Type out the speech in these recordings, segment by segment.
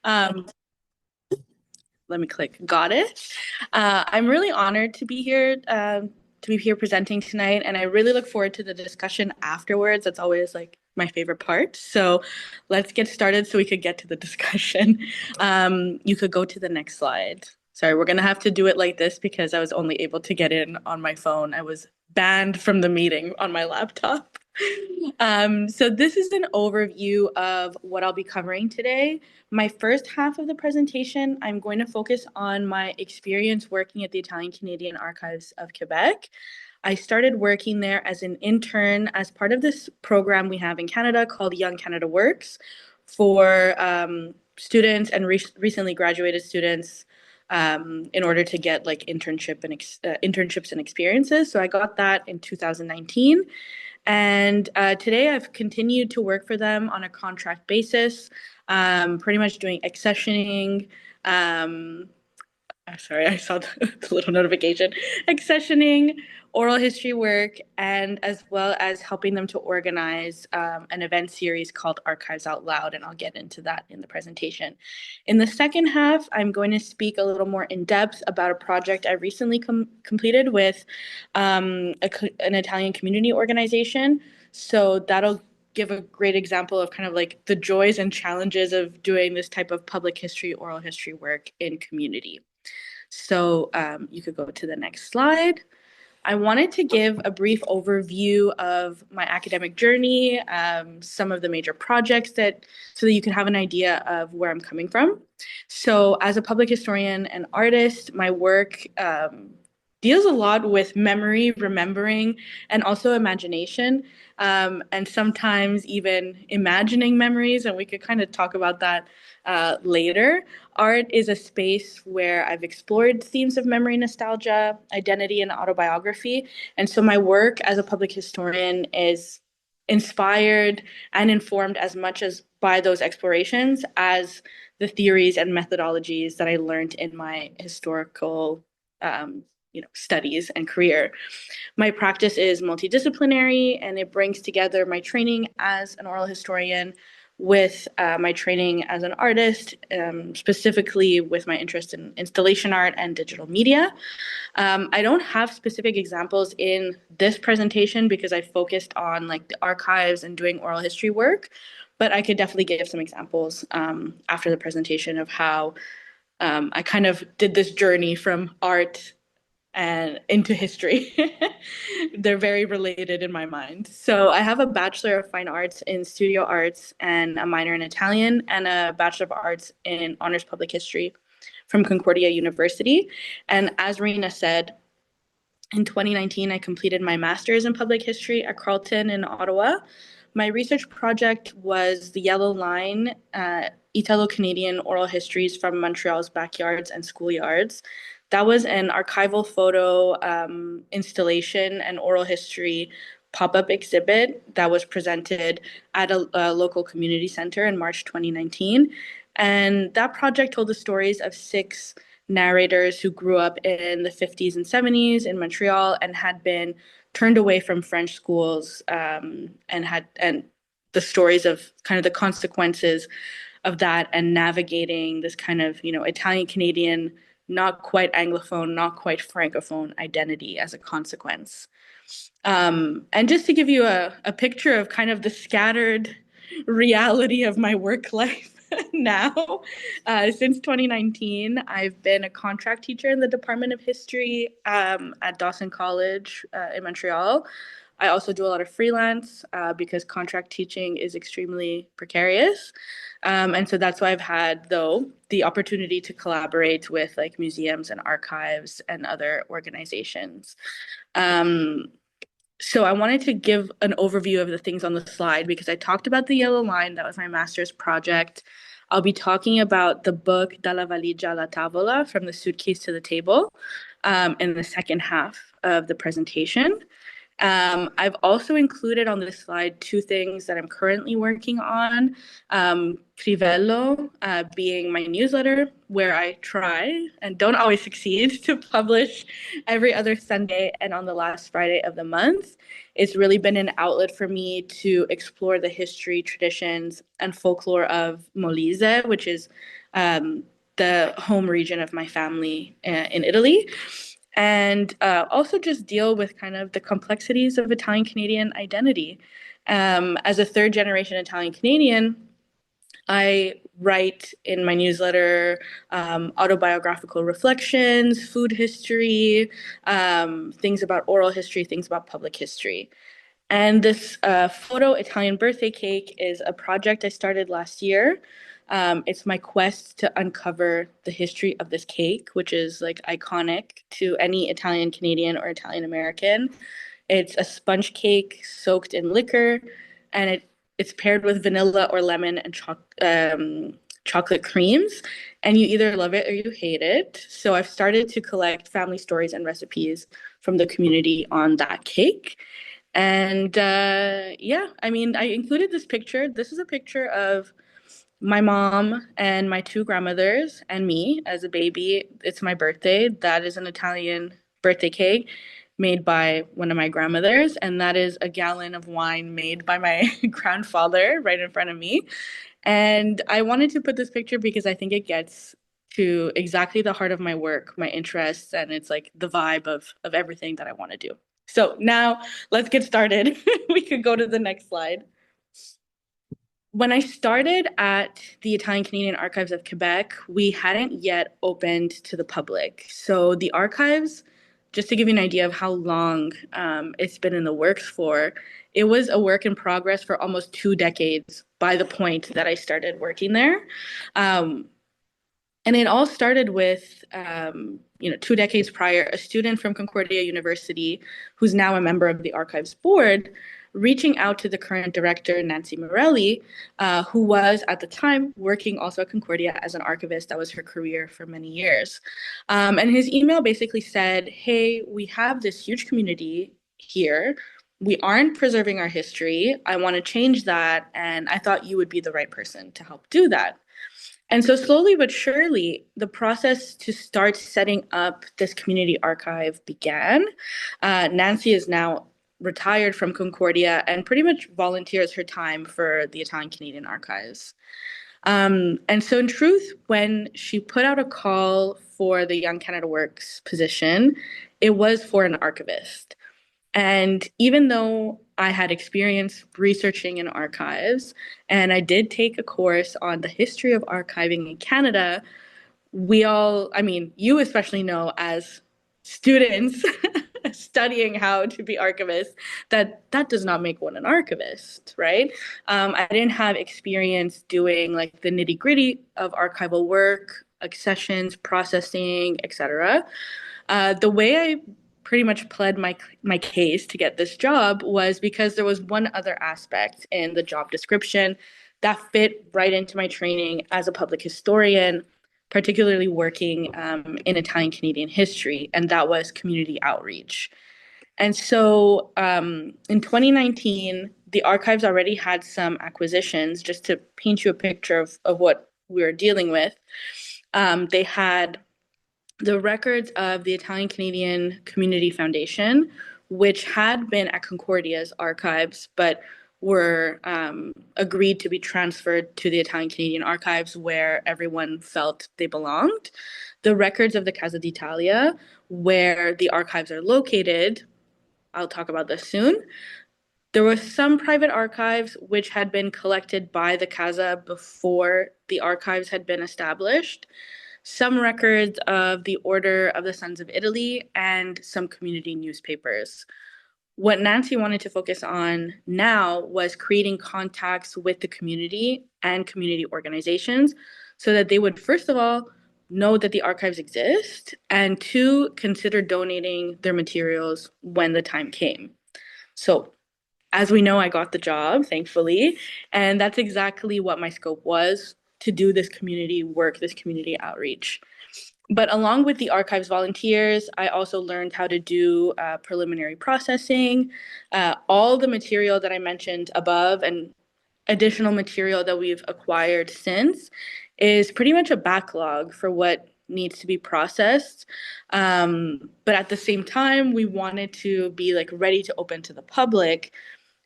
Um, Let me click. Got it. I'm really honored to be here presenting tonight, and I really look forward to the discussion afterwards. That's always like my favorite part. So let's get started so we could get to the discussion. You could go to the next slide. Sorry, we're gonna have to do it like this because I was only able to get in on my phone. I was banned from the meeting on my laptop. So this is an overview of what I'll be covering today. My first half of the presentation, I'm going to focus on my experience working at the Italian Canadian Archives of Quebec. I started working there as an intern as part of this program we have in Canada called Young Canada Works for students and recently graduated students in order to get like internships and experiences. So I got that in 2019. And today I've continued to work for them on a contract basis, pretty much doing accessioning. Sorry, I saw the little notification. Accessioning, oral history work, and as well as helping them to organize an event series called Archives Out Loud, and I'll get into that in the presentation. In the second half, I'm going to speak a little more in depth about a project I recently completed with an Italian community organization. So that'll give a great example of kind of like the joys and challenges of doing this type of public history, oral history work in community. So you could go to the next slide. I wanted to give a brief overview of my academic journey, some of the major projects so that you can have an idea of where I'm coming from. So as a public historian and artist, my work deals a lot with memory, remembering, and also imagination, and sometimes even imagining memories. And we could kind of talk about that later. Art is a space where I've explored themes of memory, nostalgia, identity, and autobiography. And so my work as a public historian is inspired and informed as much as by those explorations as the theories and methodologies that I learned in my historical studies and career. My practice is multidisciplinary and it brings together my training as an oral historian with my training as an artist, specifically with my interest in installation art and digital media. I don't have specific examples in this presentation because I focused on like the archives and doing oral history work, but I could definitely give some examples after the presentation of how I kind of did this journey from art and into history. They're very related in my mind. So I have a Bachelor of Fine Arts in Studio Arts and a minor in Italian and a Bachelor of Arts in Honors Public History from Concordia University. And as Rena said, in 2019, I completed my master's in public history at Carleton in Ottawa. My research project was the Yellow Line, Italo-Canadian oral histories from Montreal's backyards and schoolyards. That was an archival photo installation and oral history pop-up exhibit that was presented at a local community center in March 2019. And that project told the stories of 6 narrators who grew up in the 50s and 70s in Montreal and had been turned away from French schools and the stories of kind of the consequences of that and navigating this kind of, Italian Canadian, not quite Anglophone, not quite Francophone identity as a consequence. And just to give you a picture of kind of the scattered reality of my work life now, since 2019, I've been a contract teacher in the Department of History at Dawson College in Montreal. I also do a lot of freelance because contract teaching is extremely precarious. And so that's why I've had, though, the opportunity to collaborate with like museums and archives and other organizations. So I wanted to give an overview of the things on the slide because I talked about the Yellow Line. That was my master's project. I'll be talking about the book Dalla valigia alla tavola, from the suitcase to the table, in the second half of the presentation. I've also included on this slide two things that I'm currently working on. Crivello, being my newsletter, where I try and don't always succeed to publish every other Sunday and on the last Friday of the month. It's really been an outlet for me to explore the history, traditions, and folklore of Molise, which is the home region of my family in Italy, and also just deal with kind of the complexities of Italian Canadian identity. As a third generation Italian Canadian, I write in my newsletter autobiographical reflections, food history, things about oral history, things about public history. And this photo Italian birthday cake is a project I started last year. It's my quest to uncover the history of this cake, which is like iconic to any Italian Canadian or Italian American. It's a sponge cake soaked in liquor, and it's paired with vanilla or lemon and chocolate creams. And you either love it or you hate it. So I've started to collect family stories and recipes from the community on that cake. And yeah, I mean, I included this picture. This is a picture of my mom and my two grandmothers and me as a baby. It's my birthday. That is an Italian birthday cake made by one of my grandmothers, and that is a gallon of wine made by my grandfather right in front of me. And I wanted to put this picture because I think it gets to exactly the heart of my work, my interests, and it's like the vibe of everything that I want to do. So now let's get started. We could go to the next slide. When I started at the Italian Canadian Archives of Quebec, we hadn't yet opened to the public. So the archives, just to give you an idea of how long it's been in the works for, it was a work in progress for almost 2 decades by the point that I started working there. Um, and it all started with, 2 decades prior, a student from Concordia University, who's now a member of the archives board, reaching out to the current director, Nancy Morelli, who was at the time working also at Concordia as an archivist. That was her career for many years. And his email basically said, hey, we have this huge community here. We aren't preserving our history. I want to change that. And I thought you would be the right person to help do that. And so slowly but surely, the process to start setting up this community archive began. Nancy is now retired from Concordia and pretty much volunteers her time for the Italian Canadian Archives. And so, in truth, when she put out a call for the Young Canada Works position, it was for an archivist. And even though I had experience researching in archives, and I did take a course on the history of archiving in Canada, we all, I mean, you especially know as students studying how to be archivists, that that does not make one an archivist, right? I didn't have experience doing like the nitty gritty of archival work, accessions, processing, etc. The way I pretty much pled my case to get this job was because there was one other aspect in the job description that fit right into my training as a public historian, particularly working in Italian Canadian history, and that was community outreach. And so in 2019, the archives already had some acquisitions. Just to paint you a picture of what we were dealing with, they had the records of the Italian Canadian Community Foundation, which had been at Concordia's archives, but were agreed to be transferred to the Italian Canadian Archives where everyone felt they belonged. The records of the Casa d'Italia, where the archives are located, I'll talk about this soon. There were some private archives which had been collected by the Casa before the archives had been established, some records of the Order of the Sons of Italy, and some community newspapers. What Nancy wanted to focus on now was creating contacts with the community and community organizations so that they would, first of all, know that the archives exist, and two, consider donating their materials when the time came. So, as we know, I got the job, thankfully, and that's exactly what my scope was, to do this community work, this community outreach. But along with the archives volunteers, I also learned how to do preliminary processing. All the material that I mentioned above and additional material that we've acquired since is pretty much a backlog for what needs to be processed. But at the same time, we wanted to be like ready to open to the public.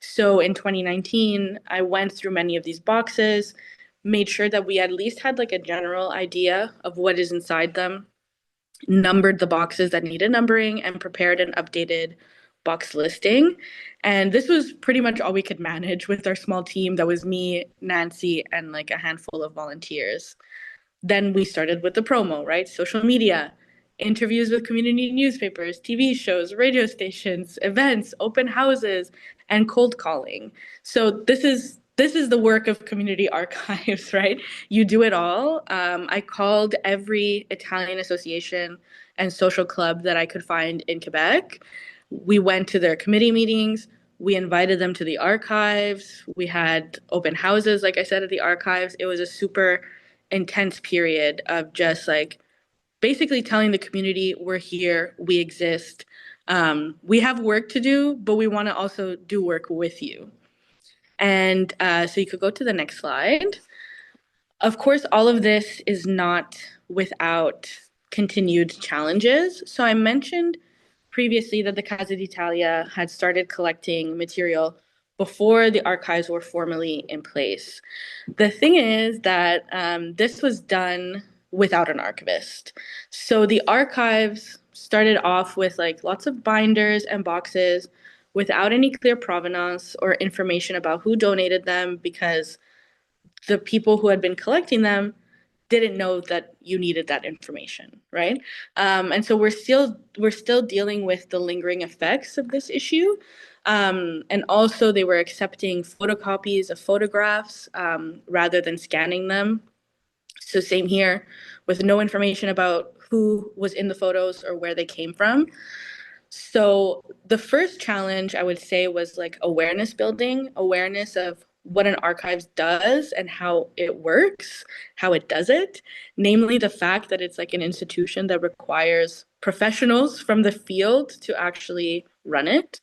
So in 2019, I went through many of these boxes, made sure that we at least had like a general idea of what is inside them, numbered the boxes that needed numbering, and prepared an updated box listing. And this was pretty much all we could manage with our small team. That was me, Nancy, and like a handful of volunteers. Then we started with the promo, right? Social media, interviews with community newspapers, TV shows, radio stations, events, open houses, and cold calling. So this is the work of community archives, right? You do it all. I called every Italian association and social club that I could find in Quebec. We went to their committee meetings. We invited them to the archives. We had open houses, like I said, at the archives. It was a super intense period of just like basically telling the community we're here, we exist. We have work to do, but we want to also do work with you. And so you could go to the next slide. Of course, all of this is not without continued challenges. So I mentioned previously that the Casa d'Italia had started collecting material before the archives were formally in place. The thing is that this was done without an archivist. So the archives started off with like lots of binders and boxes without any clear provenance or information about who donated them, because the people who had been collecting them didn't know that you needed that information, right? And so we're still dealing with the lingering effects of this issue. And also, they were accepting photocopies of photographs rather than scanning them. So same here, with no information about who was in the photos or where they came from. So the first challenge I would say was like awareness building, awareness of what an archives does and how it works, how it does it, namely the fact that it's like an institution that requires professionals from the field to actually run it,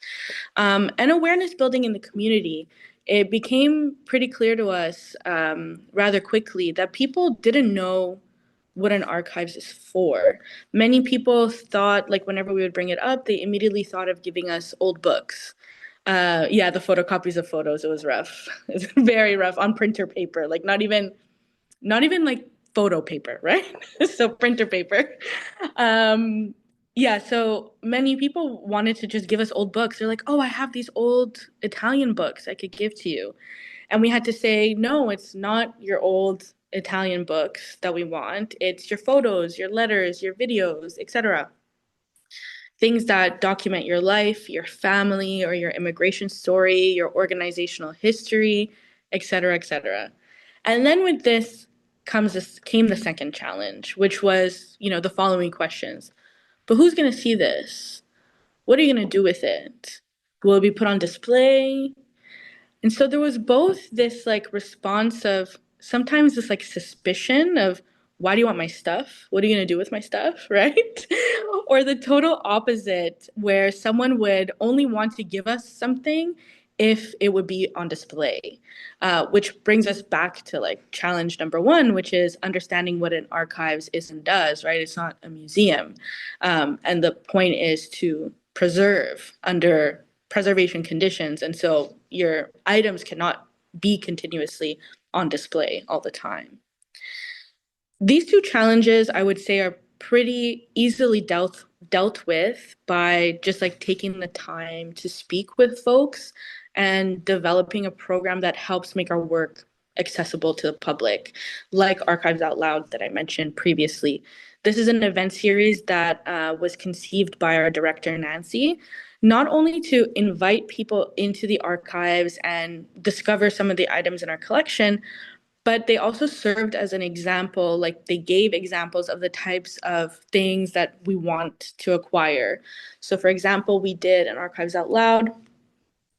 and awareness building in the community. It became pretty clear to us rather quickly that people didn't know what an archives is for. Many people thought, like, whenever we would bring it up, they immediately thought of giving us old books. Yeah, the photocopies of photos, it was rough. It was very rough on printer paper, like not even like photo paper, right? So printer paper. Um, yeah, so many people wanted to just give us old books. They're like, oh, I have these old Italian books I could give to you. And we had to say, no, it's not your old Italian books that we want. It's your photos, your letters, your videos, etc. Things that document your life, your family, or your immigration story, your organizational history, etc., etc. And then with this came the second challenge, which was, the following questions. But who's going to see this? What are you going to do with it? Will it be put on display? And so there was both this like response of sometimes this like suspicion of, why do you want my stuff? What are you going to do with my stuff? Right? Or the total opposite, where someone would only want to give us something if it would be on display, which brings us back to like challenge number one, which is understanding what an archives is and does, right? It's not a museum. And the point is to preserve under preservation conditions. And so your items cannot be continuously on display all the time. These two challenges, I would say, are pretty easily dealt with by just like taking the time to speak with folks and developing a program that helps make our work accessible to the public, like Archives Out Loud that I mentioned previously. This is an event series that was conceived by our director, Nancy, not only to invite people into the archives and discover some of the items in our collection, but they also served as an example, like they gave examples of the types of things that we want to acquire. So for example, we did an Archives Out Loud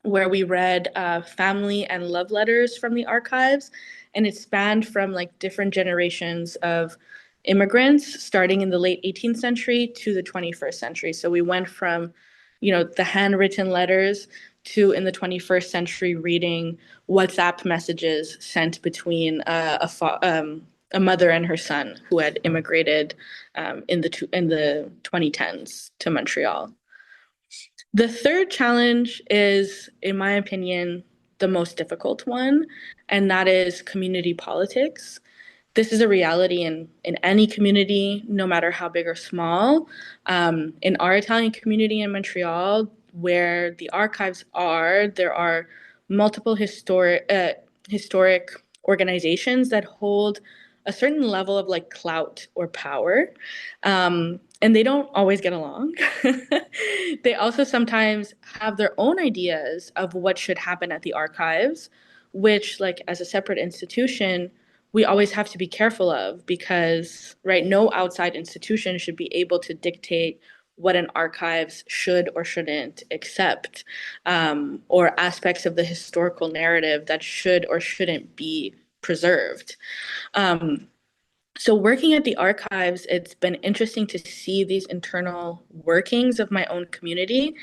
where we read family and love letters from the archives, and it spanned from like different generations of immigrants starting in the late 18th century to the 21st century. So we went from, the handwritten letters to in the 21st century reading WhatsApp messages sent between a mother and her son who had immigrated in the 2010s to Montreal. The third challenge is, in my opinion, the most difficult one, and that is community politics. This is a reality in any community, no matter how big or small. In our Italian community in Montreal, where the archives are, there are multiple historic organizations that hold a certain level of like clout or power. And they don't always get along. They also sometimes have their own ideas of what should happen at the archives, which, like, as a separate institution, we always have to be careful of because, right, no outside institution should be able to dictate what an archives should or shouldn't accept, or aspects of the historical narrative that should or shouldn't be preserved. Um, so working at the archives, it's been interesting to see these internal workings of my own community.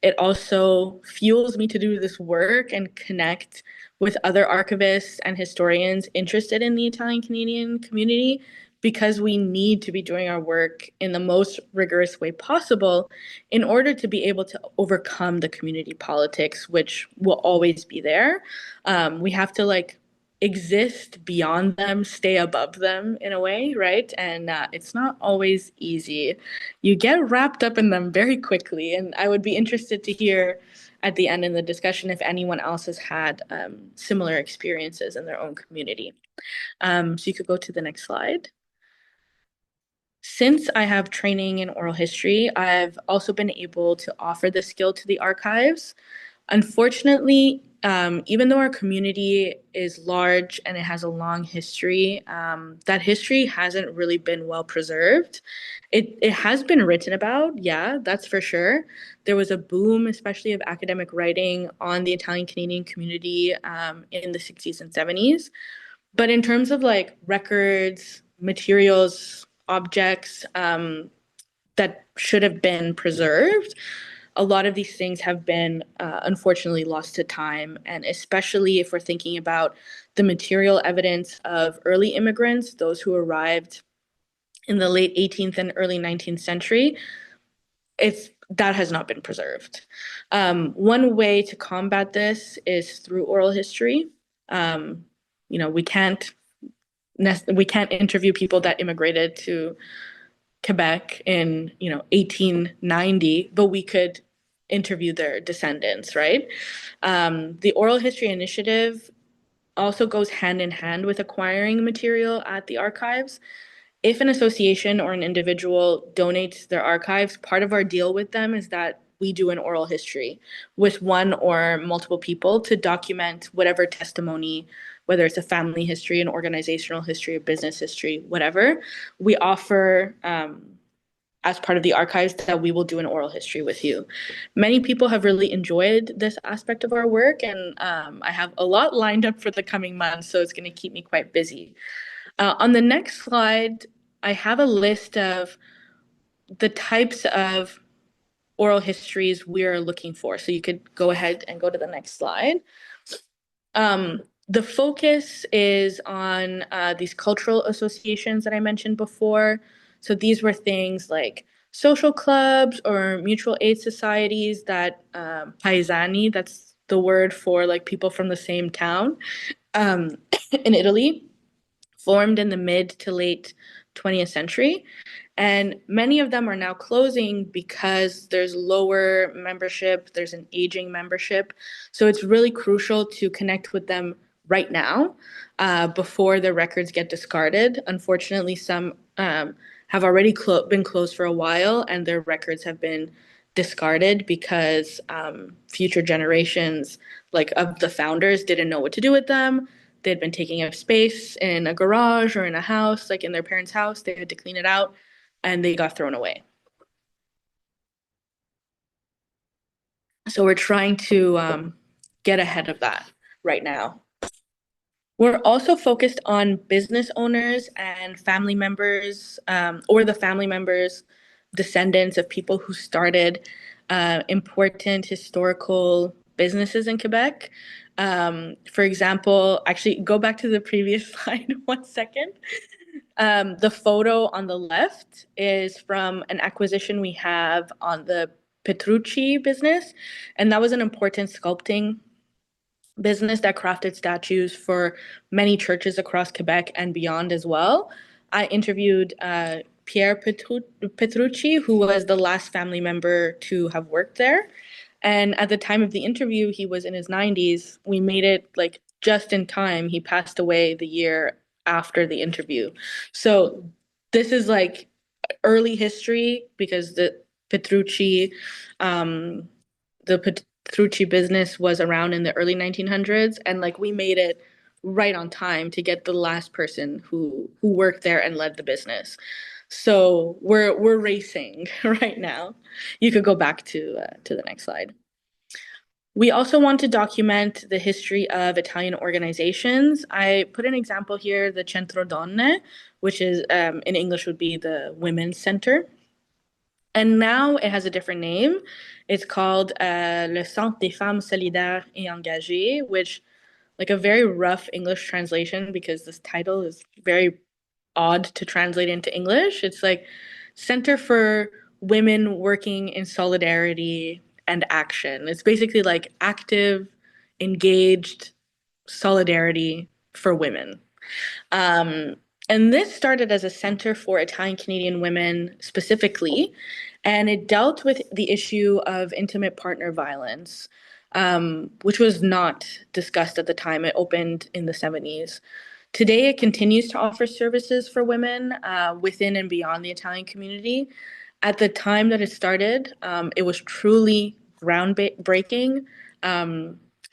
It also fuels me to do this work and connect with other archivists and historians interested in the Italian Canadian community because we need to be doing our work in the most rigorous way possible in order to be able to overcome the community politics, which will always be there. We have to like exist beyond them, stay above them in a way, right? And it's not always easy. You get wrapped up in them very quickly. And I would be interested to hear at the end in the discussion if anyone else has had similar experiences in their own community. So you could go to the next slide. Since I have training in oral history, I've also been able to offer the skill to the archives. Unfortunately, even though our community is large and it has a long history, that history hasn't really been well preserved. It has been written about, yeah, that's for sure. There was a boom, especially of academic writing on the Italian Canadian community in the 60s and 70s. But in terms of like records, materials, objects that should have been preserved, a lot of these things have been unfortunately lost to time. And especially if we're thinking about the material evidence of early immigrants, those who arrived in the late 18th and early 19th century, that has not been preserved. One way to combat this is through oral history. We can't interview people that immigrated to Quebec in 1890, but we could interview their descendants, right? The Oral History Initiative also goes hand in hand with acquiring material at the archives. If an association or an individual donates their archives, part of our deal with them is that we do an oral history with one or multiple people to document whatever testimony, whether it's a family history, an organizational history, a business history, whatever. We offer as part of the archives that we will do an oral history with you. Many people have really enjoyed this aspect of our work, and I have a lot lined up for the coming months, so it's going to keep me quite busy. On the next slide, I have a list of the types of oral histories we're looking for. So you could go ahead and go to the next slide. The focus is on these cultural associations that I mentioned before. So these were things like social clubs or mutual aid societies that paesani, that's the word for like people from the same town, in Italy, formed in the mid to late 20th century. And many of them are now closing because there's lower membership, there's an aging membership. So it's really crucial to connect with them right now before their records get discarded. Unfortunately, some have already been closed for a while and their records have been discarded because future generations like of the founders didn't know what to do with them. They'd been taking up space in a garage or in a house, like in their parents' house. They had to clean it out and they got thrown away. So we're trying to get ahead of that right now. We're also focused on business owners and family members, or the family members, descendants of people who started important historical businesses in Quebec. For example, actually, go back to the previous slide 1 second. The photo on the left is from an acquisition we have on the Petrucci business, and that was an important sculpting business that crafted statues for many churches across Quebec and beyond as well. I interviewed Pierre Petrucci, who was the last family member to have worked there. And at the time of the interview, he was in his 90s. We made it like just in time. He passed away the year after the interview. So this is like early history because Petrucci, um, the Petrucci business was around in the early 1900s, and like we made it right on time to get the last person who worked there and led the business. So we're racing right now. You could go back to the next slide. We also want to document the history of Italian organizations. I put an example here, the Centro Donne, which is in English would be the Women's Center. And now it has a different name. It's called Le Centre des Femmes Solidaires et Engagées, which, like a very rough English translation, because this title is very odd to translate into English. It's like Center for Women Working in Solidarity and Action. It's basically like active, engaged solidarity for women. Um, and this started as a center for Italian Canadian women specifically, and it dealt with the issue of intimate partner violence, which was not discussed at the time. It opened in the 70s. Today, it continues to offer services for women within and beyond the Italian community. At the time that it started, it was truly groundbreaking,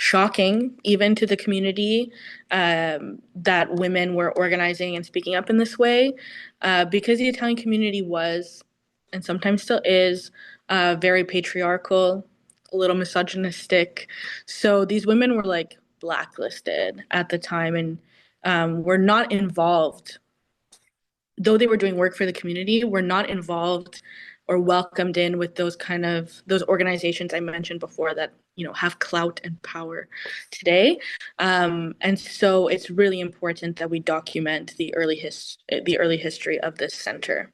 shocking even to the community that women were organizing and speaking up in this way, because the Italian community was, and sometimes still is, very patriarchal, a little misogynistic. So these women were like blacklisted at the time and were not involved, though they were doing work for the community, were not involved or welcomed in with those organizations I mentioned before that have clout and power today. And so it's really important that we document the early history of this center.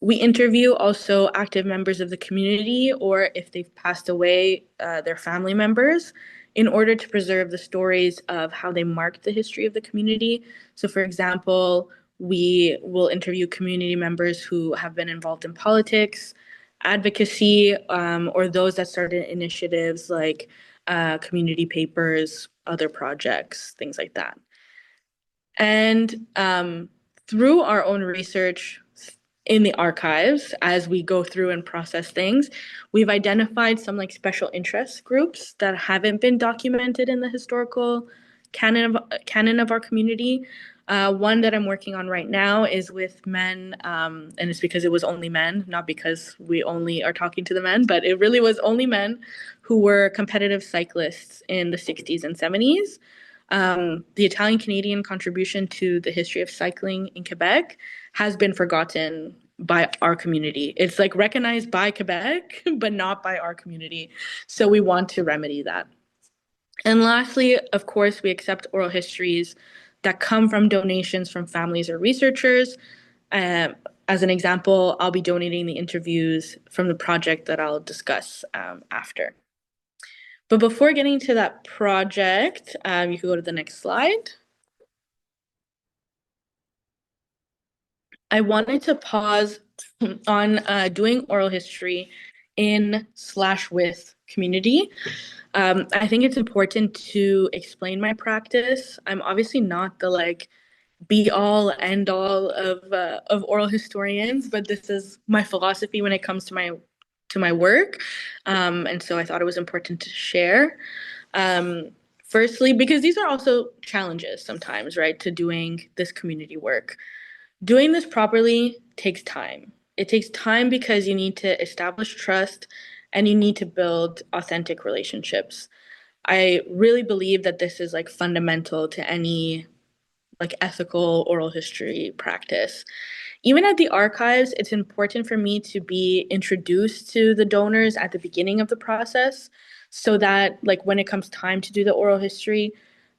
We interview also active members of the community, or if they've passed away, their family members, in order to preserve the stories of how they marked the history of the community. So, for example, we will interview community members who have been involved in politics, advocacy, or those that started initiatives like community papers, other projects, things like that. And through our own research in the archives, as we go through and process things, we've identified some like special interest groups that haven't been documented in the historical canon of our community. One that I'm working on right now is with men, and it's because it was only men, not because we only are talking to the men, but it really was only men who were competitive cyclists in the 60s and 70s. The Italian Canadian contribution to the history of cycling in Quebec has been forgotten by our community. It's like recognized by Quebec, but not by our community. So we want to remedy that. And lastly, of course, we accept oral histories that come from donations from families or researchers. As an example, I'll be donating the interviews from the project that I'll discuss after. But before getting to that project, you could go to the next slide. I wanted to pause on doing oral history in/with community. I think it's important to explain my practice. I'm obviously not the be all end all of oral historians, but this is my philosophy when it comes to my work, and so I thought it was important to share. Firstly, because these are also challenges sometimes, right, to doing this community work. Doing this properly takes time. It takes time because you need to establish trust and you need to build authentic relationships. I really believe that this is like fundamental to any like ethical oral history practice. Even at the archives, it's important for me to be introduced to the donors at the beginning of the process so that like when it comes time to do the oral history,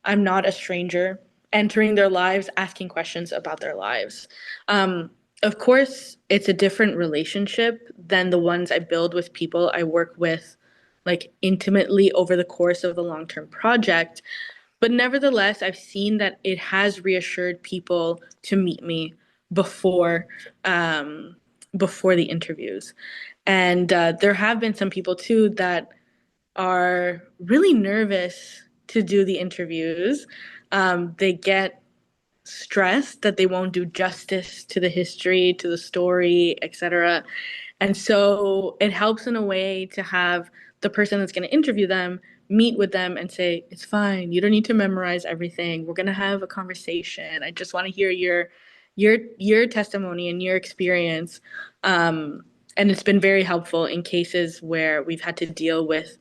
I'm not a stranger entering their lives, asking questions about their lives. Of course, it's a different relationship than the ones I build with people I work with like intimately over the course of a long-term project. But nevertheless, I've seen that it has reassured people to meet me before before the interviews. And there have been some people too that are really nervous to do the interviews. They get stressed that they won't do justice to the history, to the story, etc. And so it helps in a way to have the person that's going to interview them meet with them and say, it's fine. You don't need to memorize everything. We're going to have a conversation. I just want to hear your testimony and your experience. And it's been very helpful in cases where we've had to deal with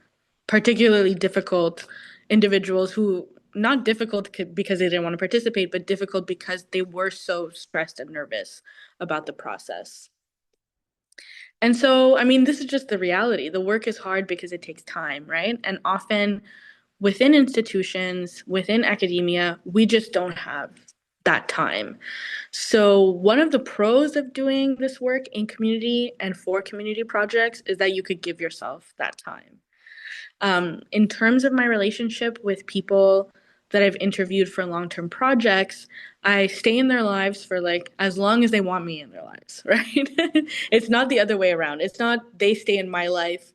particularly difficult individuals who not difficult because they didn't want to participate, but difficult because they were so stressed and nervous about the process. And so, I mean, this is just the reality. The work is hard because it takes time, right? And often within institutions, within academia, we just don't have that time. So, one of the pros of doing this work in community and for community projects is that you could give yourself that time. In terms of my relationship with people that I've interviewed for long-term projects, I stay in their lives for like as long as they want me in their lives, right? It's not the other way around. It's not they stay in my life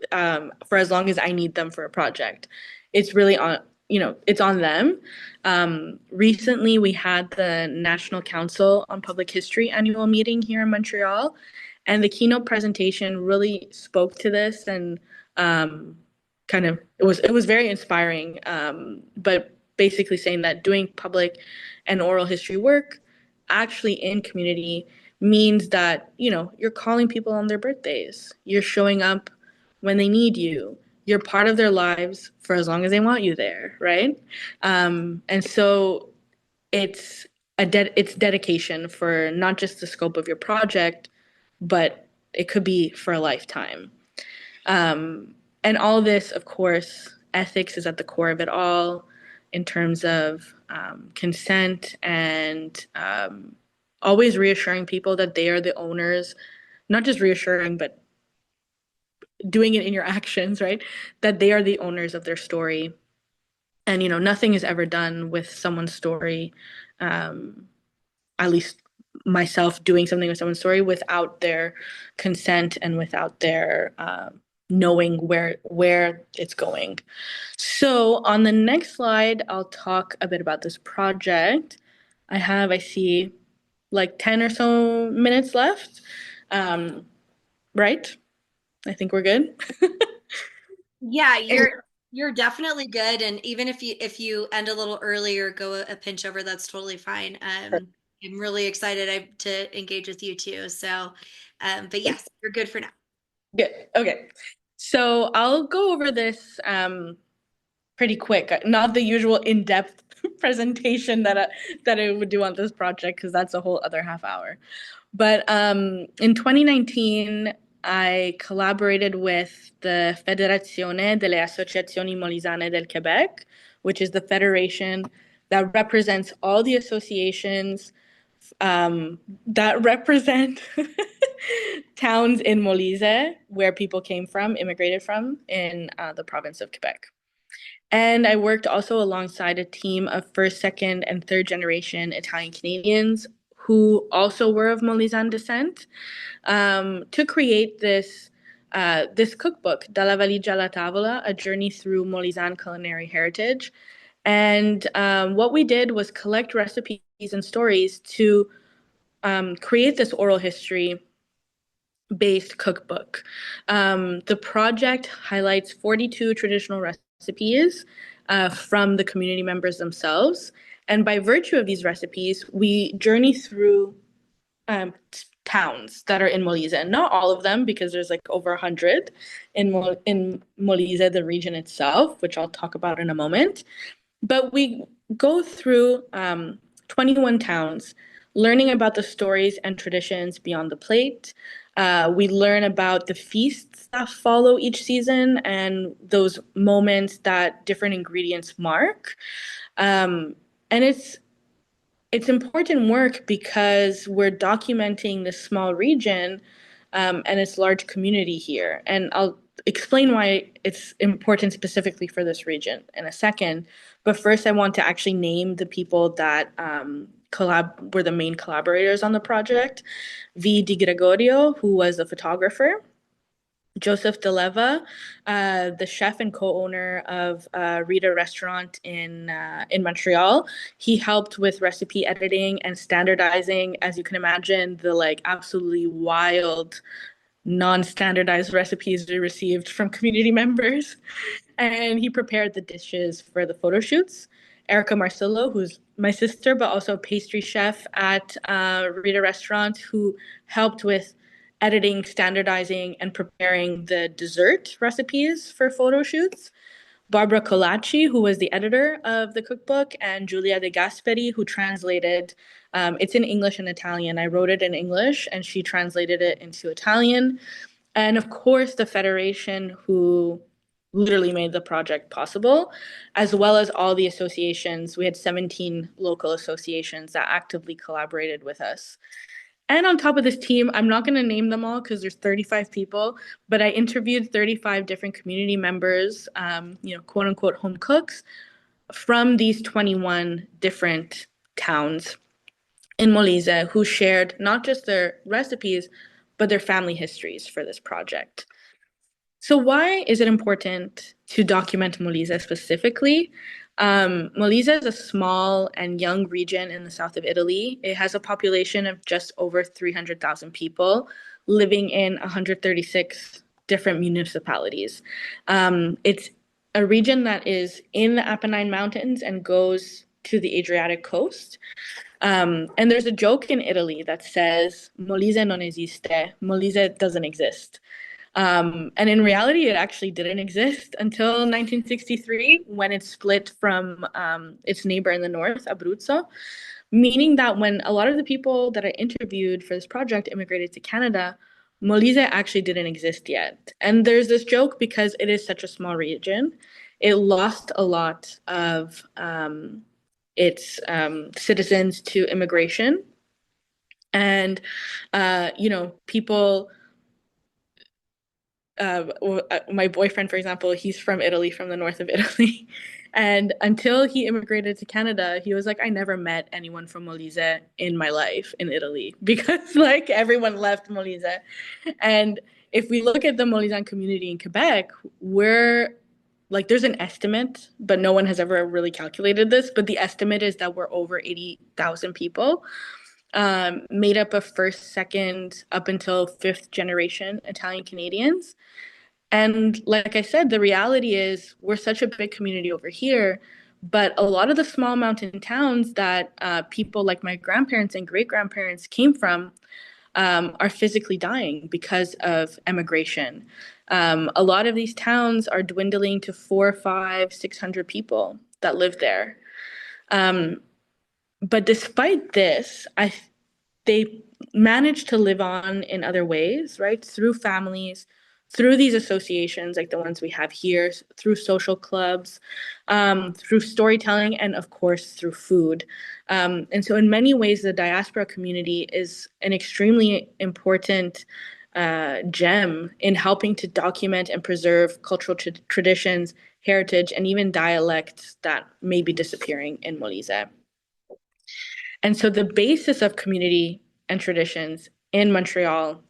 for as long as I need them for a project. It's really on, it's on them. Recently, we had the National Council on Public History annual meeting here in Montreal, and the keynote presentation really spoke to this and kind of it was very inspiring. But basically saying that doing public and oral history work actually in community means that you're calling people on their birthdays, you're showing up when they need you, you're part of their lives for as long as they want you there, right? And so it's it's dedication for not just the scope of your project, but it could be for a lifetime. And all this, of course, ethics is at the core of it all in terms of consent and always reassuring people that they are the owners, not just reassuring, but doing it in your actions, right? That they are the owners of their story. And, nothing is ever done with someone's story, at least myself doing something with someone's story without their consent and without their knowing where it's going. So on the next slide, I'll talk a bit about this project. I see like 10 or so minutes left. Right? I think we're good. Yeah, you're definitely good. And even if you end a little early or go a pinch over, that's totally fine. I'm really excited to engage with you too. So, but yes, you're good for now. Good. Okay. So I'll go over this pretty quick. Not the usual in-depth presentation that I would do on this project because that's a whole other half hour. But in 2019, I collaborated with the Federazione delle Associazioni Molisane del Québec, which is the federation that represents all the associations that represent towns in Molise, where people came from, immigrated from, in the province of Quebec. And I worked also alongside a team of first, second, and third generation Italian Canadians who also were of Molisane descent to create this cookbook, Dalla Valigia alla Tavola, a journey through Molisane culinary heritage. And what we did was collect recipes and stories to create this oral history based cookbook. The project highlights 42 traditional recipes from the community members themselves. And by virtue of these recipes, we journey through towns that are in Molise. Not all of them, because there's like over 100 in Molise, the region itself, which I'll talk about in a moment. But we go through 21 towns, learning about the stories and traditions beyond the plate. We learn about the feasts that follow each season and those moments that different ingredients mark. And it's important work because we're documenting this small region and its large community here. And I'll explain why it's important specifically for this region in a second. But first, I want to actually name the people that were the main collaborators on the project. V. Di Gregorio, who was a photographer. Joseph DeLeva, the chef and co-owner of Rita Restaurant in Montreal. He helped with recipe editing and standardizing, as you can imagine, the like absolutely wild non-standardized recipes we received from community members. And he prepared the dishes for the photo shoots. Erica Marsillo, who's my sister, but also a pastry chef at Rita Restaurant, who helped with editing, standardizing, and preparing the dessert recipes for photo shoots. Barbara Colacci, who was the editor of the cookbook, and Giulia De Gasperi, who translated. It's in English and Italian. I wrote it in English, and she translated it into Italian. And of course, the Federation, who literally made the project possible, as well as all the associations. We had 17 local associations that actively collaborated with us. And on top of this team, I'm not going to name them all because there's 35 people, but I interviewed 35 different community members, quote unquote home cooks from these 21 different towns in Molise who shared not just their recipes, but their family histories for this project. So why is it important to document Molise specifically? Molise is a small and young region in the south of Italy. It has a population of just over 300,000 people living in 136 different municipalities. It's a region that is in the Apennine Mountains and goes to the Adriatic coast. And there's a joke in Italy that says, Molise non esiste, Molise doesn't exist. And in reality, it actually didn't exist until 1963 when it split from its neighbor in the north, Abruzzo, meaning that when a lot of the people that I interviewed for this project immigrated to Canada, Molise actually didn't exist yet. And there's this joke because it is such a small region. It lost a lot of its citizens to immigration. And, people my boyfriend, for example, he's from Italy, from the north of Italy. And until he immigrated to Canada, he was like, I never met anyone from Molise in my life in Italy because like everyone left Molise. And if we look at the Molisan community in Quebec, we're like, there's an estimate, but no one has ever really calculated this. But the estimate is that we're over 80,000 people, made up of first, second, up until fifth generation Italian Canadians. And like I said, the reality is we're such a big community over here, but a lot of the small mountain towns that people like my grandparents and great grandparents came from are physically dying because of emigration. A lot of these towns are dwindling to 4, 5, 600 people that live there. But despite this, they managed to live on in other ways, right? Through families, through these associations like the ones we have here, through social clubs, through storytelling, and of course through food. And so in many ways, the diaspora community is an extremely important gem in helping to document and preserve cultural traditions, heritage, and even dialects that may be disappearing in Molise. And so the basis of community and traditions in Montreal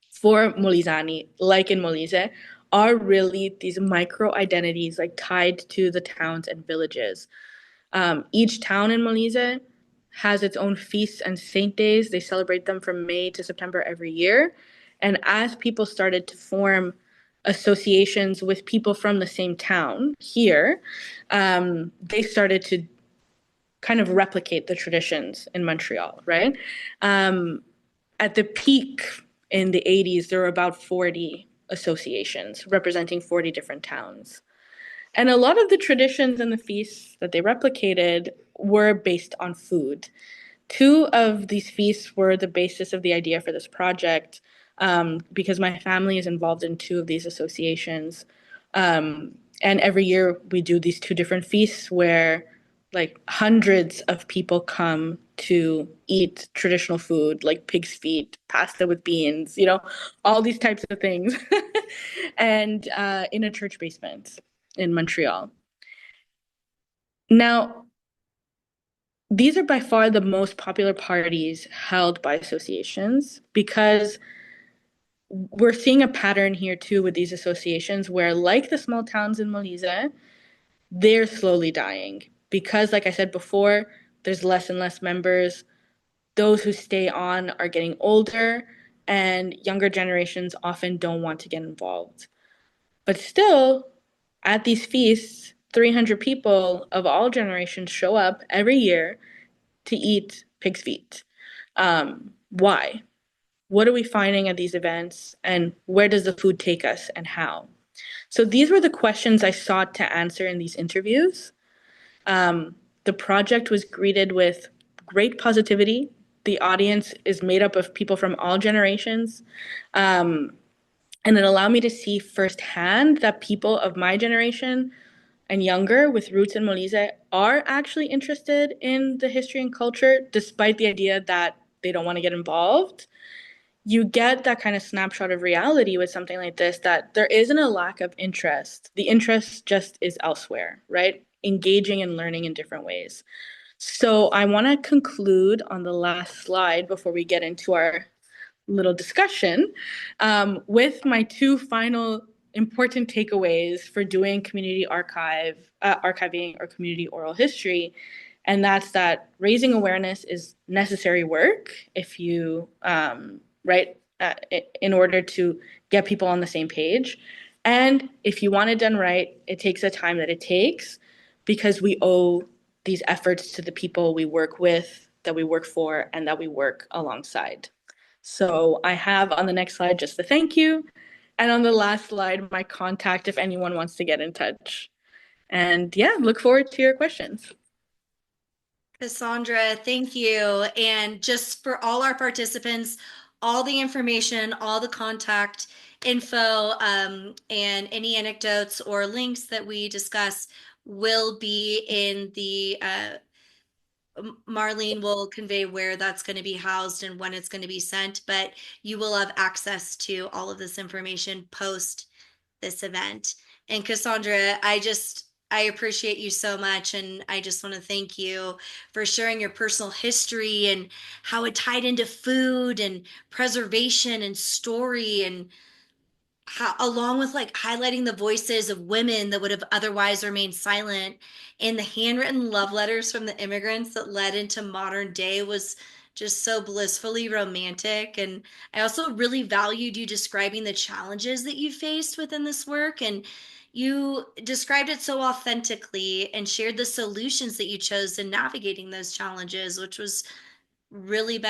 for Molisani, like in Molise, are really these micro identities like tied to the towns and villages. Each town in Molise has its own feasts and saint days. They celebrate them from May to September every year. And as people started to form associations with people from the same town here, they started to kind of replicate the traditions in Montreal, right? At the peak in the 80s, there were about 40 associations representing 40 different towns. And a lot of the traditions and the feasts that they replicated were based on food. Two of these feasts were the basis of the idea for this project, because my family is involved in two of these associations. And every year we do these two different feasts where like hundreds of people come to eat traditional food like pig's feet, pasta with beans, all these types of things. And in a church basement in Montreal. Now, these are by far the most popular parties held by associations because we're seeing a pattern here too with these associations where, like the small towns in Molise, they're slowly dying because, like I said before, there's less and less members. Those who stay on are getting older, and younger generations often don't want to get involved. But still, at these feasts, 300 people of all generations show up every year to eat pig's feet. Why? What are we finding at these events? And where does the food take us and how? So these were the questions I sought to answer in these interviews. The project was greeted with great positivity. The audience is made up of people from all generations. And it allowed me to see firsthand that people of my generation and younger with roots in Molise are actually interested in the history and culture, despite the idea that they don't want to get involved. You get that kind of snapshot of reality with something like this, that there isn't a lack of interest. The interest just is elsewhere, right? Engaging and learning in different ways. So I want to conclude on the last slide before we get into our little discussion with my two final important takeaways for doing community archiving or community oral history. And that's that raising awareness is necessary work if you, right, in order to get people on the same page. And if you want it done right, it takes the time that it takes because we owe these efforts to the people we work with, that we work for, and that we work alongside. So I have on the next slide just the thank you. And on the last slide, my contact if anyone wants to get in touch. And yeah, look forward to your questions. Cassandra, thank you. And just for all our participants, all the information, all the contact info, and any anecdotes or links that we discuss will be in the Marlene will convey where that's going to be housed and when it's going to be sent, but you will have access to all of this information post this event. And Cassandra, I appreciate you so much. And I just want to thank you for sharing your personal history and how it tied into food and preservation and story and how, along with like highlighting the voices of women that would have otherwise remained silent, and the handwritten love letters from the immigrants that led into modern day was just so blissfully romantic. And I also really valued you describing the challenges that you faced within this work, and you described it so authentically and shared the solutions that you chose in navigating those challenges, which was really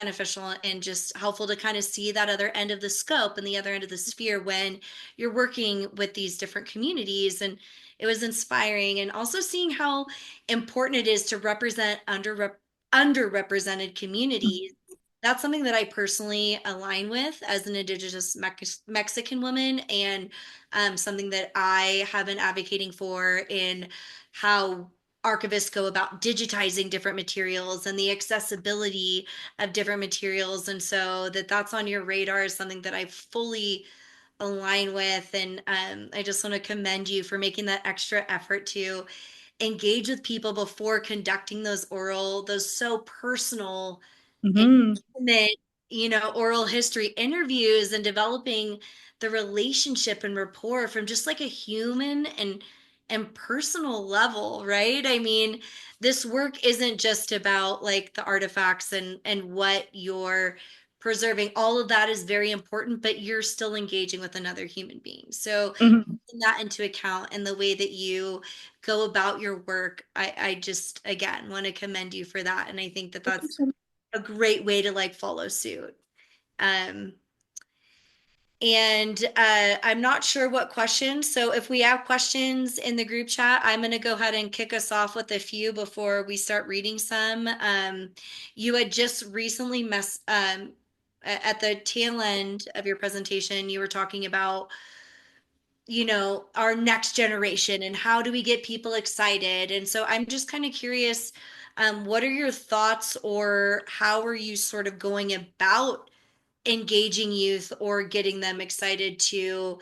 beneficial and just helpful to kind of see that other end of the scope and the other end of the sphere when you're working with these different communities. And it was inspiring, and also seeing how important it is to represent underrepresented communities. That's something that I personally align with as an Indigenous Mexican woman, and something that I have been advocating for in how archivists go about digitizing different materials and the accessibility of different materials. And so that's on your radar is something that I fully align with. And I just want to commend you for making that extra effort to engage with people before conducting those so personal and Mm-hmm. intimate, oral history interviews, and developing the relationship and rapport from just like a human and personal level, right? I mean, this work isn't just about like the artifacts and what you're preserving. All of that is very important, but you're still engaging with another human being. So Mm-hmm. taking that into account and the way that you go about your work, I just again want to commend you for that. And I think that Thank you that's so much. a great way to like follow suit. Um, and I'm not sure what questions. So if we have questions in the group chat, I'm going to go ahead and kick us off with a few before we start reading some. You had just recently at the tail end of your presentation, you were talking about, our next generation and how do we get people excited. And so I'm just kind of curious, what are your thoughts, or how are you sort of going about engaging youth or getting them excited to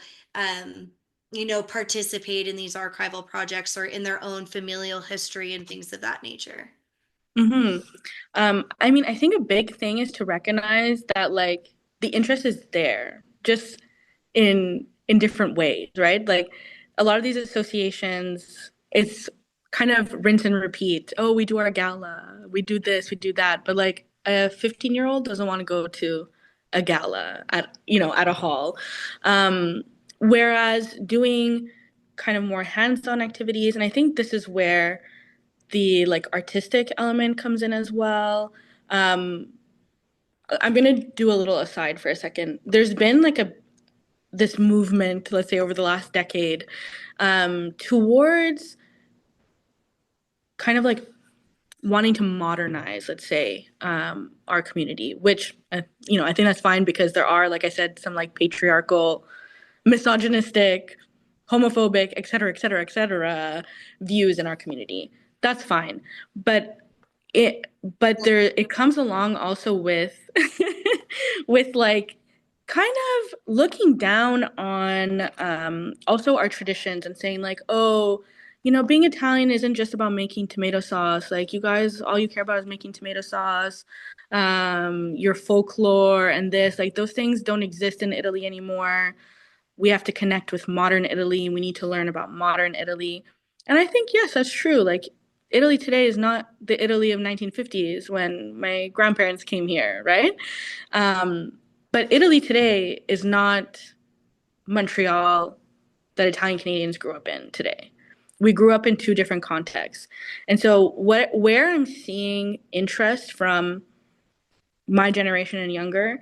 participate in these archival projects or in their own familial history and things of that nature? Hmm. I mean, I think a big thing is to recognize that like the interest is there, just in different ways, right? Like a lot of these associations, it's kind of rinse and repeat. Oh, we do our gala, we do this, we do that, but like a 15-year-old doesn't want to go to a gala at at a hall. Whereas doing kind of more hands-on activities, and I think this is where the like artistic element comes in as well. Um, I'm gonna do a little aside for a second. There's been like a this movement, let's say over the last decade, towards kind of like wanting to modernize, let's say, our community, which I think that's fine because there are, like I said, some like patriarchal, misogynistic, homophobic, et cetera, et cetera, et cetera, views in our community. That's fine, but it it comes along also with with like kind of looking down on also our traditions and saying like, oh, being Italian isn't just about making tomato sauce. Like you guys, all you care about is making tomato sauce. Your folklore and this, like those things don't exist in Italy anymore. We have to connect with modern Italy. We need to learn about modern Italy. And I think, yes, that's true. Like Italy today is not the Italy of 1950s when my grandparents came here, right? Um, but Italy today is not Montreal that Italian Canadians grew up in today. We grew up in two different contexts. And so where I'm seeing interest from my generation and younger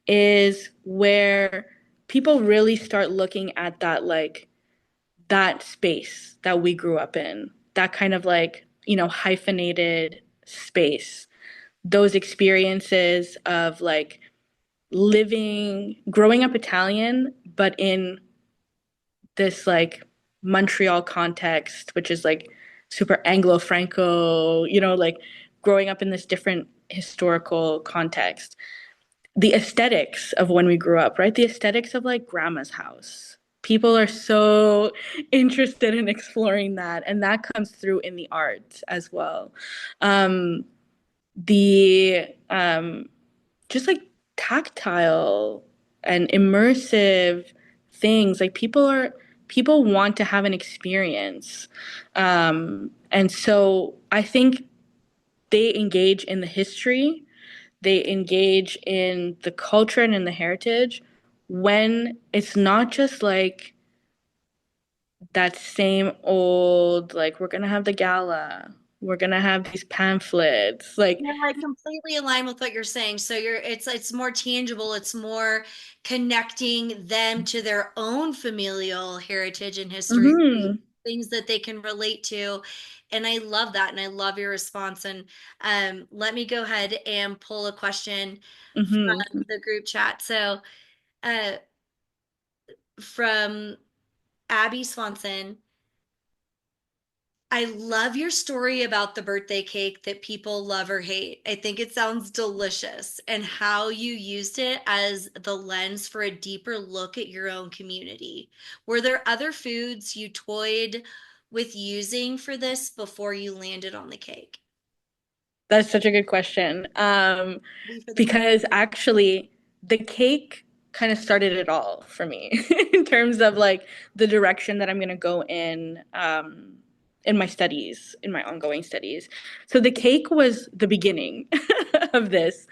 is where people really start looking at that like that space that we grew up in, that kind of like, hyphenated space, those experiences of like growing up Italian, but in this like Montreal context, which is like super Anglo-Franco, like growing up in this different historical context. The aesthetics of when we grew up, right? The aesthetics of like grandma's house. People are so interested in exploring that, and that comes through in the art as well. Um, the just like tactile and immersive things, like people want to have an experience, and so I think they engage in the history, they engage in the culture and in the heritage when it's not just like that same old, like, we're gonna have the gala, we're gonna have these pamphlets, like, No, I completely align with what you're saying. So it's more tangible, it's more connecting them to their own familial heritage and history, mm-hmm, things that they can relate to. And I love that. And I love your response. And let me go ahead and pull a question mm-hmm. from the group chat. So uh, from Abby Swanson, I love your story about the birthday cake that people love or hate. I think it sounds delicious, and how you used it as the lens for a deeper look at your own community. Were there other foods you toyed with using for this before you landed on the cake? That's such a good question. Maybe for the birthday. Because actually, the cake kind of started it all for me in terms of like the direction that I'm going to go in my studies, in my ongoing studies. So the cake was the beginning of this,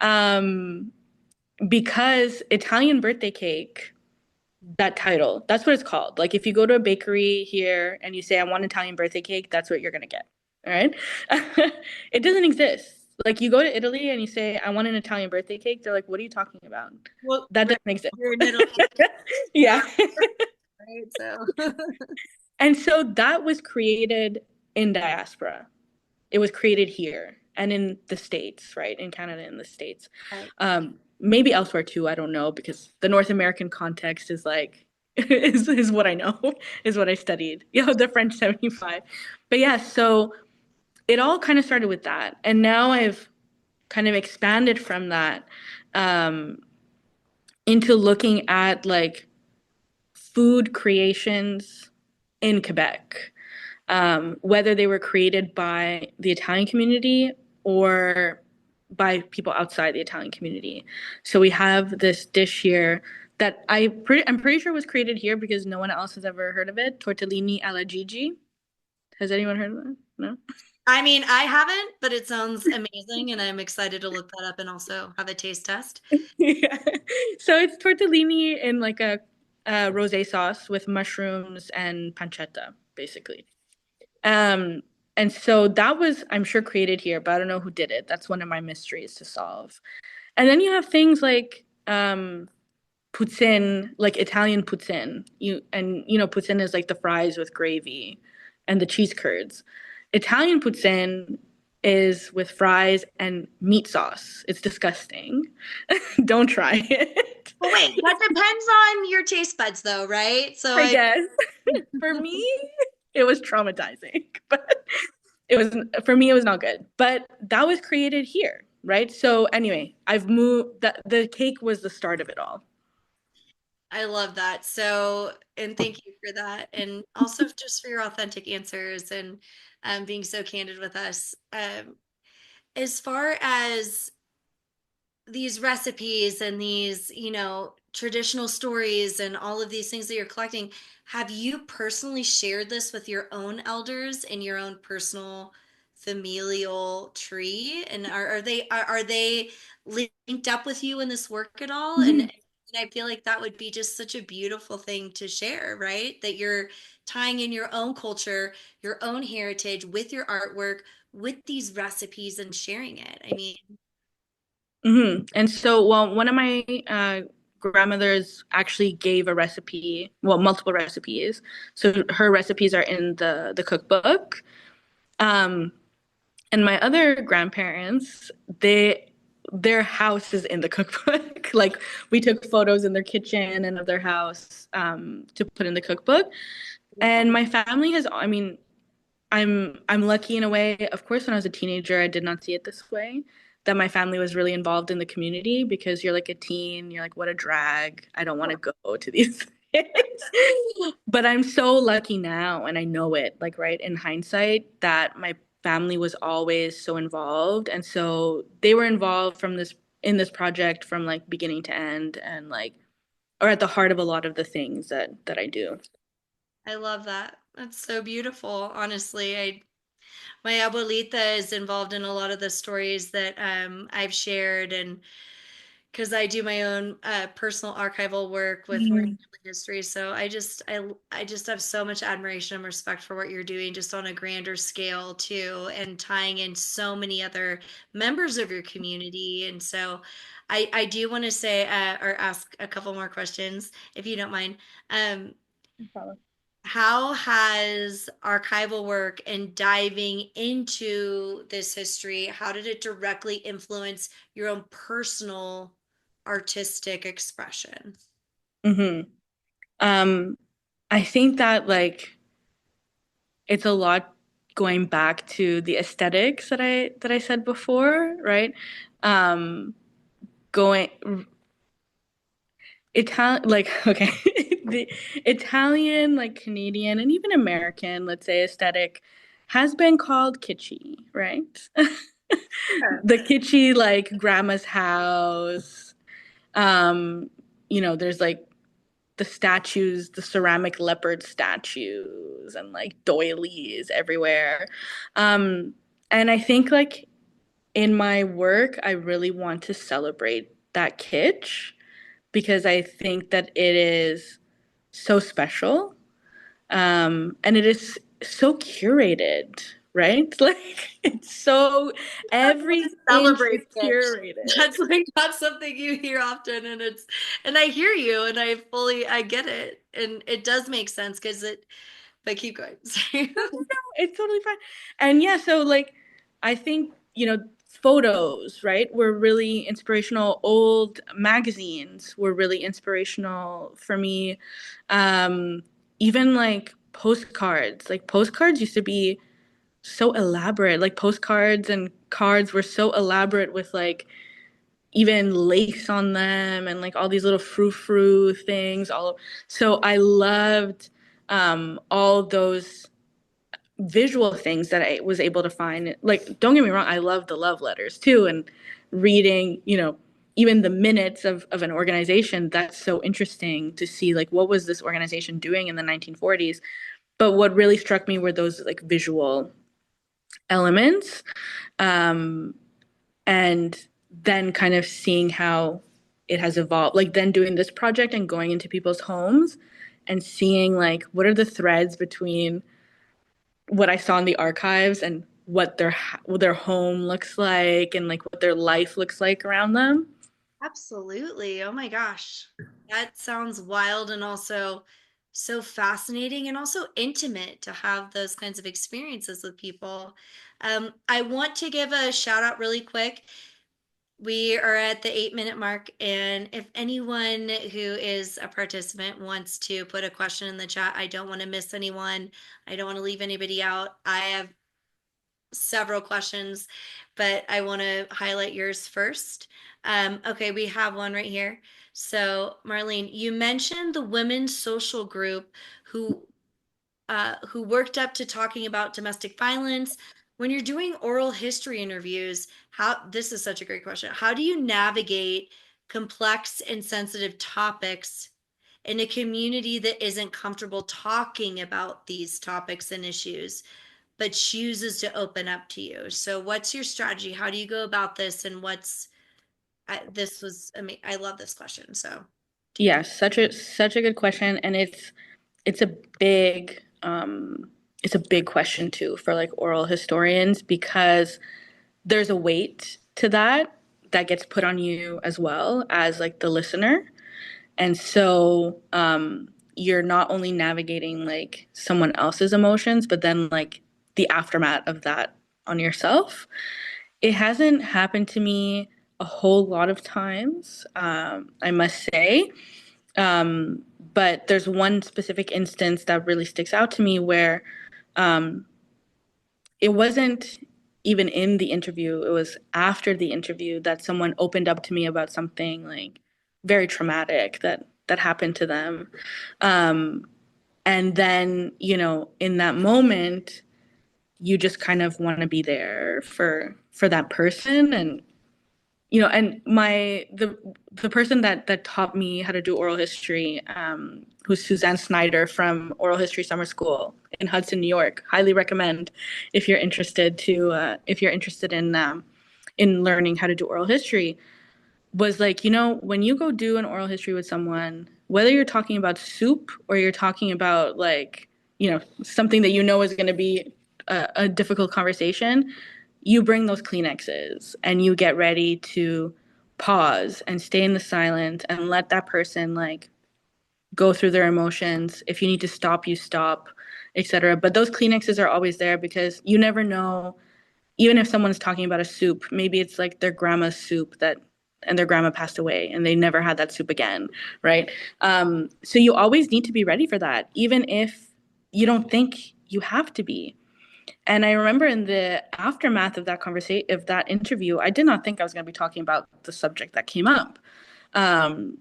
um, because Italian birthday cake, that title, that's what it's called. Like if you go to a bakery here and you say, I want Italian birthday cake, that's what you're going to get. All right. It doesn't exist. Like you go to Italy and you say, I want an Italian birthday cake. They're like, what are you talking about? Well, That right, doesn't exist. you're in Italy, Yeah. right? So, And so that was created in diaspora. It was created here and in the States, right? In Canada and the States. right. Maybe elsewhere too, I don't know, because the North American context is like is what I know, is what I studied. You know, the French 75. But yeah, so it all kind of started with that. And now I've kind of expanded from that um, into looking at like food creations in Quebec, whether they were created by the Italian community or by people outside the Italian community. So we have this dish here that I'm pretty sure was created here because no one else has ever heard of it. Tortellini alla Gigi. Has anyone heard of that? No. I mean, I haven't, but it sounds amazing, and I'm excited to look that up and also have a taste test. Yeah. So it's tortellini in like a rosé sauce with mushrooms and pancetta, basically. Um, and so that was, I'm sure, created here, but I don't know who did it. That's one of my mysteries to solve. And then you have things like poutine, like Italian poutine. Poutine is like the fries with gravy and the cheese curds. Italian poutine is with fries and meat sauce. It's disgusting. Don't try it. Well, wait, that depends on your taste buds, though, right? So I guess. For me, it was traumatizing, but it was for me it was not good. But that was created here, right? So anyway, I've moved that the cake was the start of it all. I love that. So, and thank you for that. And also just for your authentic answers and being so candid with us. As far as these recipes and these, traditional stories and all of these things that you're collecting, have you personally shared this with your own elders in your own personal familial tree? And are they linked up with you in this work at all? And Mhm. I feel like that would be just such a beautiful thing to share, right? That you're tying in your own culture, your own heritage with your artwork, with these recipes and sharing it. I mean, And so, well, one of my grandmothers actually gave a recipe, well, multiple recipes. So her recipes are in the cookbook. Um, and my other grandparents, their house is in the cookbook. Like we took photos in their kitchen and of their house to put in the cookbook. And my family has, I mean, I'm lucky in a way. Of course, when I was a teenager, I did not see it this way. That my family was really involved in the community because you're like a teen, you're like, what a drag. I don't want to go to these things. But I'm so lucky now, and I know it, like right in hindsight, that my family was always so involved. And so they were involved from this in this project from like beginning to end and like are at the heart of a lot of the things that I do. I love that. That's so beautiful. Honestly, my abuelita is involved in a lot of the stories that I've shared, and because I do my own personal archival work with my Mm. family history, so I just have so much admiration and respect for what you're doing, just on a grander scale too, and tying in so many other members of your community. And so, I do want to say or ask a couple more questions, if you don't mind. Um, how has archival work and diving into this history, how did it directly influence your own personal artistic expression? hmm Um, I think that like it's a lot going back to the aesthetics that I said before, right? Um, going Italian, like okay, the Italian, like Canadian, and even American, let's say, aesthetic has been called kitschy, right? Sure. The kitschy, like grandma's house. Um, there's like the statues, the ceramic leopard statues, and like doilies everywhere. Um, and I think like in my work, I really want to celebrate that kitsch because I think that it is so special. And it is so curated, right? Like it's so every inch is Celebrate it. curated. That's like not something you hear often, and and I hear you, and I get it, and it does make sense because it. But keep going. Sorry. It's totally fine. And yeah, so like I think, photos, right, were really inspirational. Old magazines were really inspirational for me. Um, Even like postcards. Like postcards used to be so elaborate. Like postcards and cards were so elaborate with like even lace on them and like all these little frou-frou things. So I loved all those visual things that I was able to find. Like, don't get me wrong, I love the love letters too, and reading, even the minutes of an organization. That's so interesting to see, like, what was this organization doing in the 1940s. But what really struck me were those like visual elements, um, and then kind of seeing how it has evolved. Like then doing this project and going into people's homes and seeing like what are the threads between what I saw in the archives and what their home looks like and like what their life looks like around them. Absolutely. Oh my gosh. That sounds wild and also so fascinating and also intimate to have those kinds of experiences with people. I want to give a shout out really quick. We are at the 8 minute mark, and if anyone who is a participant wants to put a question in the chat, I don't want to miss anyone. I don't want to leave anybody out. I have several questions, but I want to highlight yours first. Okay, we have one right here. So, Marlene, you mentioned the women's social group who who worked up to talking about domestic violence. When you're doing oral history interviews, how this is such a great question. How do you navigate complex and sensitive topics in a community that isn't comfortable talking about these topics and issues, but chooses to open up to you? So, what's your strategy? How do you go about this? And this was, I mean, I love this question. So, take Yeah, it. such a good question, and it's a big it's a big question too for like oral historians, because there's a weight to that gets put on you as well as like the listener. And so you're not only navigating like someone else's emotions, but then like the aftermath of that on yourself. It hasn't happened to me a whole lot of times, I must say. Um, but there's one specific instance that really sticks out to me where um, it wasn't even in the interview. It was after the interview that someone opened up to me about something like very traumatic that happened to them. Um, and then, in that moment, you just kind of want to be there for that person. And and the person that taught me how to do oral history, who's Suzanne Snyder from Oral History Summer School in Hudson, New York. Highly recommend if you're interested in learning how to do oral history. Was like, when you go do an oral history with someone, whether you're talking about soup or you're talking about like, something that is going to be a difficult conversation, you bring those Kleenexes and you get ready to pause and stay in the silence and let that person like go through their emotions. If you need to stop, you stop, etc. But those Kleenexes are always there because you never know. Even if someone's talking about a soup, maybe it's like their grandma's soup and their grandma passed away and they never had that soup again, right? So you always need to be ready for that, even if you don't think you have to be. And I remember in the aftermath of that conversation, of that interview, I did not think I was going to be talking about the subject that came up. Um,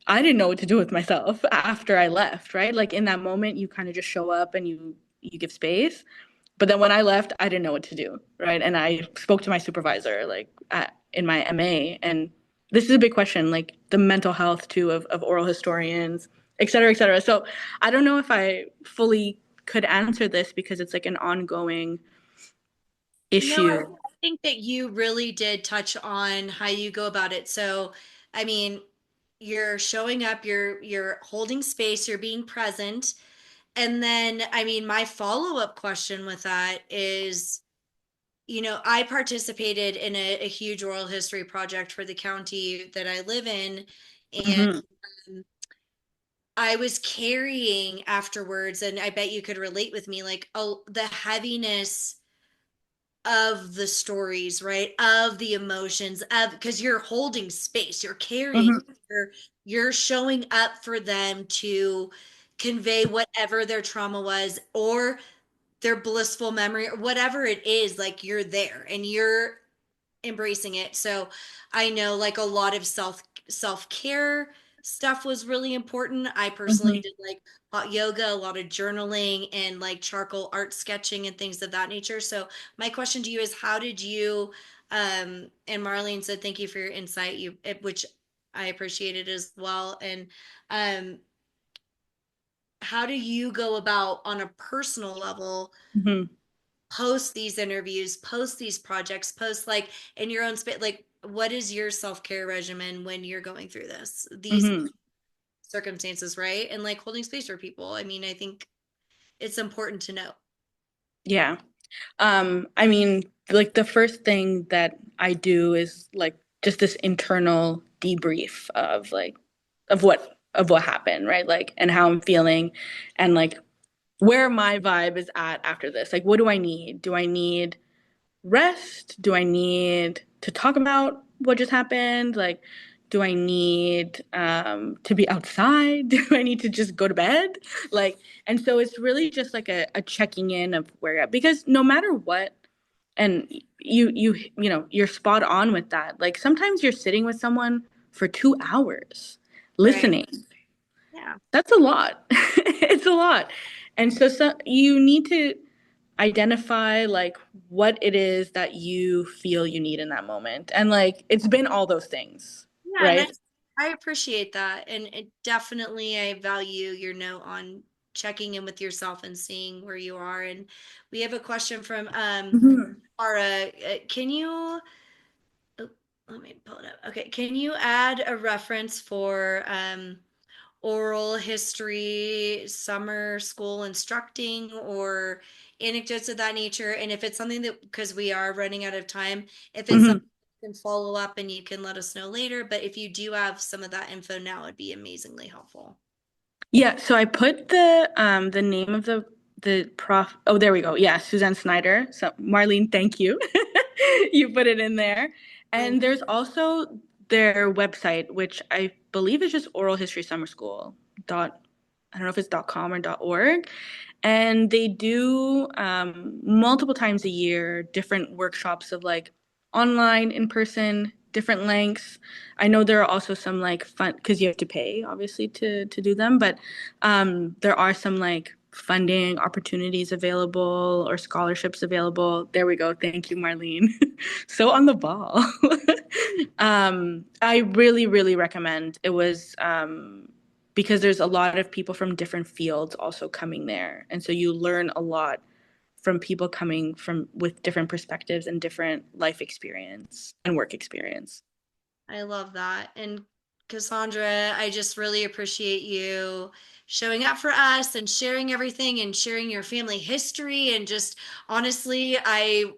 I didn't know what to do with myself after I left, right? Like in that moment, you kind of just show up and you give space. But then when I left, I didn't know what to do, right? And I spoke to my supervisor, like in my MA, and this is a big question, like the mental health too of oral historians, et cetera, et cetera. So I don't know if I fully could answer this because it's like an ongoing No, I issue. think that you really did touch on how you go about it. So, I mean, you're showing up, you're holding space, you're being present, And then, I mean, my follow-up question with that is, I participated in a huge oral history project for the county that I live in, and Hmm. I was carrying afterwards, and I bet you could relate with me, like, oh, the heaviness of the stories, right? Of the emotions of, because you're holding space, you're carrying, Hmm. you're you're showing up for them to convey whatever their trauma was or their blissful memory or whatever it is, like you're there and you're embracing it. So I know like a lot of self-care stuff was really important. I personally Hmm. did like hot yoga, a lot of journaling and like charcoal art sketching and things of that nature. So my question to you is how did you and Marlene said thank you for your insight, which I appreciated as well. And um how do you go about on a personal level Hmm. post these interviews, post these projects, post like in your own space, like what is your self-care regimen when you're going through these Hmm. circumstances, right? And like holding space for people. I mean, I think it's important to know. Yeah. I mean, like the first thing that I do is like just this internal debrief of like of what happened, right? Like and how I'm feeling and like where my vibe is at after this. Like what do I need? Do I need rest? Do I need to talk about what just happened? Like do I need to be outside? Do I need to just go to bed? Like, and so it's really just like a checking in of where you're at because no matter what, and you're spot on with that. Like sometimes you're sitting with someone for 2 hours Right. listening. Yeah. That's a lot. It's a lot. And so you need to identify like what it is that you feel you need in that moment. And like it's been all those things, Yeah, and right? I appreciate that. And it definitely I value your note on checking in with yourself and seeing where you are. And we have a question from Mhm. Ara. Can you oh, let me pull it up. Okay, can you add a reference for oral history, summer school instructing, or anecdotes of that nature? And if it's something that, because we are running out of time, if it's something Mhm. you can follow up and you can let us know later, but if you do have some of that info now, it'd be amazingly helpful. Yeah, so I put the name of the prof. Oh, there we go. Yeah, Suzanne Snyder. So Marlene, thank you. You put it in there. Oh, And there's also their website, which I believe is just Oral History Summer School dot I don't know if it's .com or .org. And they do multiple times a year different workshops of like online, in person, different lengths. I know there are also some like fun because you have to pay obviously to do them, but there are some like funding opportunities available or scholarships available. There we go. Thank you, Marlene. So on the ball. I really, really recommend. It was because there's a lot of people from different fields also coming there, and so you learn a lot from people coming from with different perspectives and different life experience and work experience. I love that. And Cassandra, I just really appreciate you showing up for us and sharing everything and sharing your family history and just honestly, I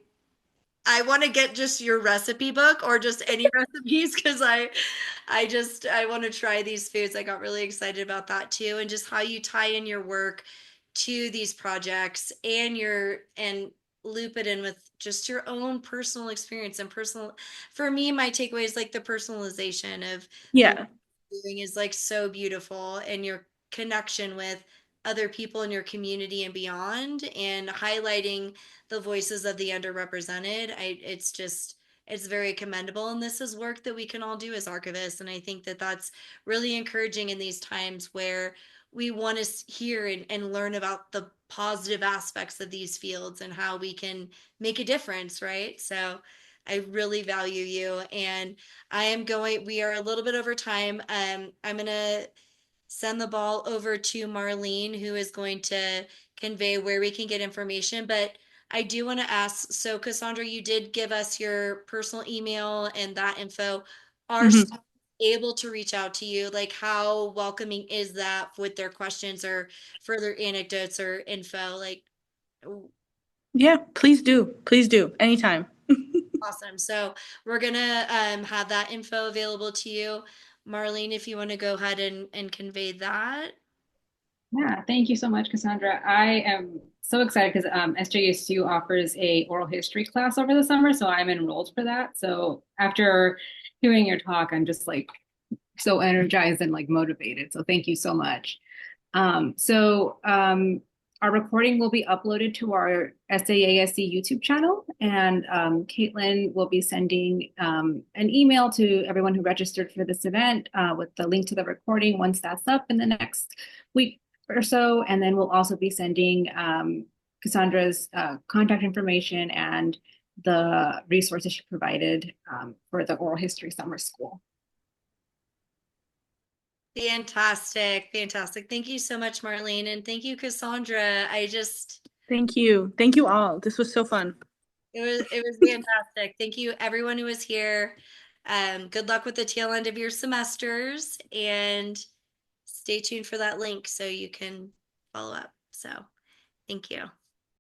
want to get just your recipe book or just any recipes because I want to try these foods. I got really excited about that too, and just how you tie in your work to these projects and loop it in with just your own personal experience and personal. For me, my takeaway is like the personalization of the work Yeah. you're doing is like so beautiful, and your connection with other people in your community and beyond, and highlighting the voices of the underrepresented. It's just, it's very commendable. And this is work that we can all do as archivists. And I think that that's really encouraging in these times where we want to hear and learn about the positive aspects of these fields and how we can make a difference, right? So I really value you. And we are a little bit over time. I'm going to send the ball over to Marlene, who is going to convey where we can get information. But I do want to ask, so Cassandra, you did give us your personal email and that info. Are Mhm. able to reach out to you? Like, how welcoming is that with their questions or further anecdotes or info? Like, Yeah, please do. Please do. Anytime. awesome. So we're gonna have that info available to you. Marlene, if you want to go ahead and convey that. Yeah, thank you so much, Cassandra. I am so excited because SJSU offers a oral history class over the summer, so I'm enrolled for that. So after hearing your talk, I'm just like so energized and like motivated. So thank you so much. Our recording will be uploaded to our SAASC YouTube channel, and Caitlin will be sending an email to everyone who registered for this event with the link to the recording once that's up in the next week or so. And then we'll also be sending Cassandra's contact information and the resources she provided for the oral history summer school. Fantastic, fantastic. Thank you so much, Marlene, and thank you, Cassandra. I just Thank you. Thank you all. This was so fun. it was fantastic. Thank you, everyone who was here. Good luck with the tail end of your semesters, and stay tuned for that link so you can follow up. So, thank you.